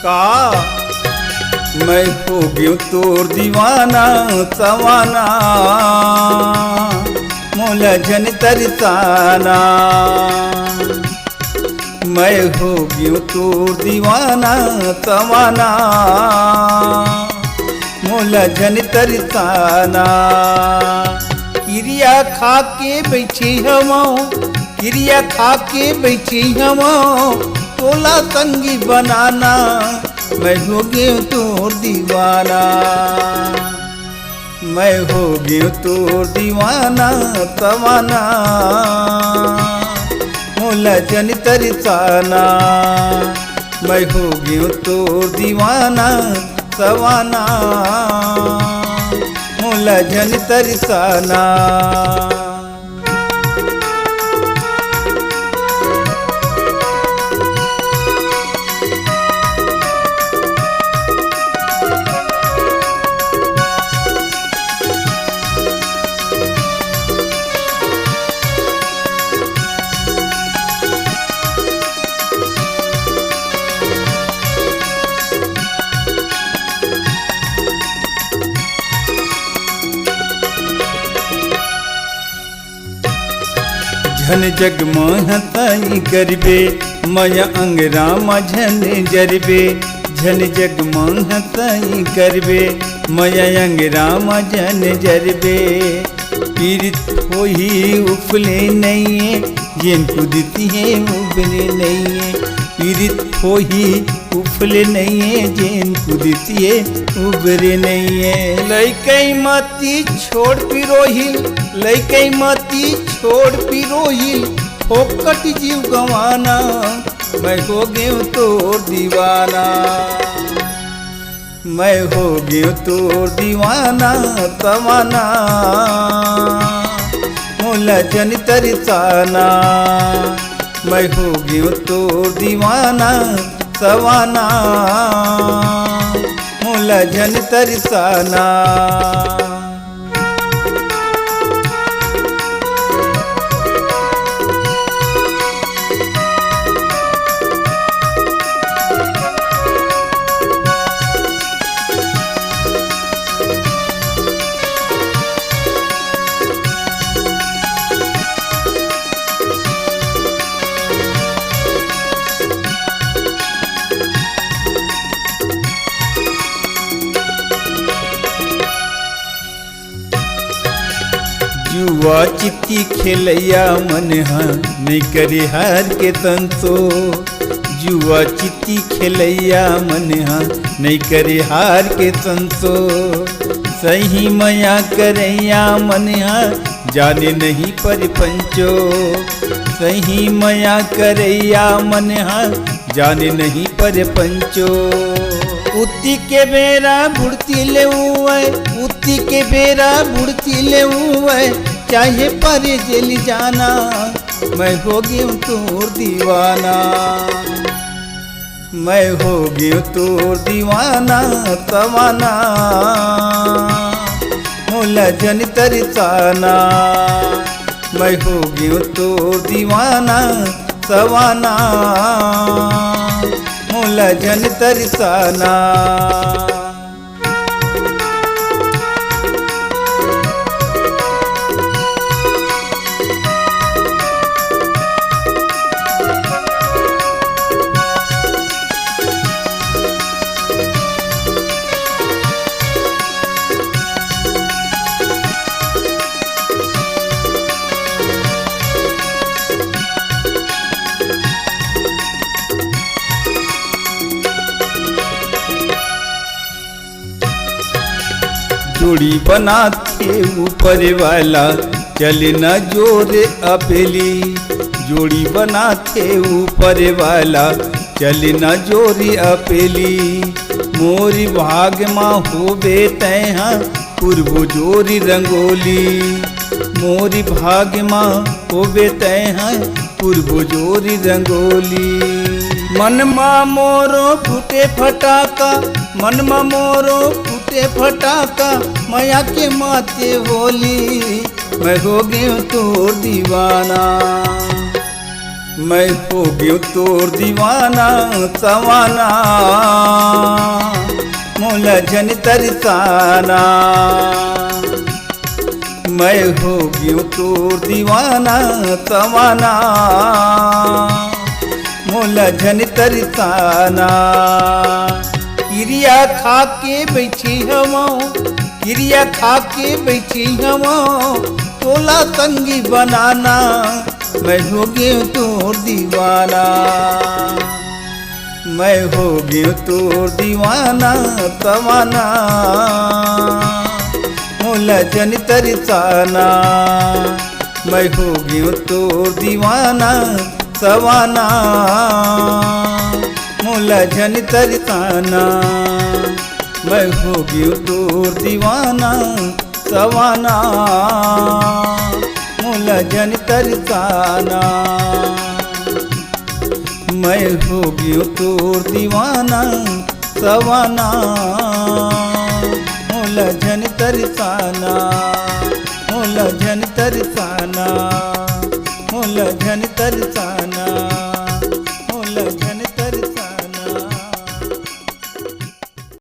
का मैं हो गयो तोर दीवाना सवाना मोला जन तरसाना मैं हो गयो तोर दीवाना सवाना मोला जन तरसाना क्रिया खा के बैठी हवा क्रिया खा के बैठी हवा तोला संगी बनाना मैं हो गयो तोर दीवाना मैं हो गयो तोर दीवाना तवाना मोला जन तरसाना मैं हो गयो तोर दीवाना तवाना मोला जन तरसाना झन जग महताई करबे मया अंगरामा झन जरबे झन जग महताई करबे मया अंगरामा झन जरबे पीरित होई उफले नहीं जिन कुदती है उबले नहीं पीरित होई उफले नहीं है जिन कुदती है उबरे नहीं है लइकई मती छोड़ पिरोहिल लइकई मती छोड़ पिरोहिल फोकट जीव गवाना मैं हो गयो तोर दीवाना मैं हो गयो तोर दीवाना तवाना मोला जन तरसाना मैं हो गयो तोर दीवाना तवाना मोला जन तरसाना जुआ चित्ती खेलैया मन नहीं करे हार के तंतो जुआ चित्ती खेलैया मन नहीं करे हार के तंतो सही मया करैया मन जाने नहीं पर पंचो सही मया करैया मन जाने नहीं पर पंचो उती के बेरा बुड़ती ले उती के बेरा बुड़ती ले चाहे पर जेल जाना मैं हो गयो तोर दीवाना मैं हो गयो तोर दीवाना तवाना मोला जन तरसाना मैं हो गयो तोर दीवाना तवाना मोला जन तरसाना जोड़ी बनाते ऊपर वाला चले न जोर अपेली जोड़ी बनाते ऊपर वाला चले न जोरी अपेली मोरी भाग माँ होबे तैहा पूर्व जोरी रंगोली मोरी भाग माँ होबे तैहा पूर्व जोरी रंगोली मन मा मोरो फूटे फटाका मन मा मोरो फूटे फटाका माया के माते बोली मैं हो गयो तोर दीवाना मैं हो गयो तोर दीवाना सवाना मोला जन तरसाना। मैं हो गयो तोर दीवाना सवाना मोला जन तरसाना। क्रिया खा के बैठी हवा क्रिया खा के बैठी हवा तोला संगी बनाना। मैं हो गयो तोर दीवाना मैं हो गयो तोर दीवाना सवाना मोला जन तरसाना। मैं हो गयो तोर दीवाना सवाना मोला जन तरसाना। मैं हो गयो तोर दीवाना सवाना मोला जन तरसाना। मैं हो गयो तोर दीवाना सवाना मोला जन तरसाना मोला जन तरसाना मोला जन तरसाना।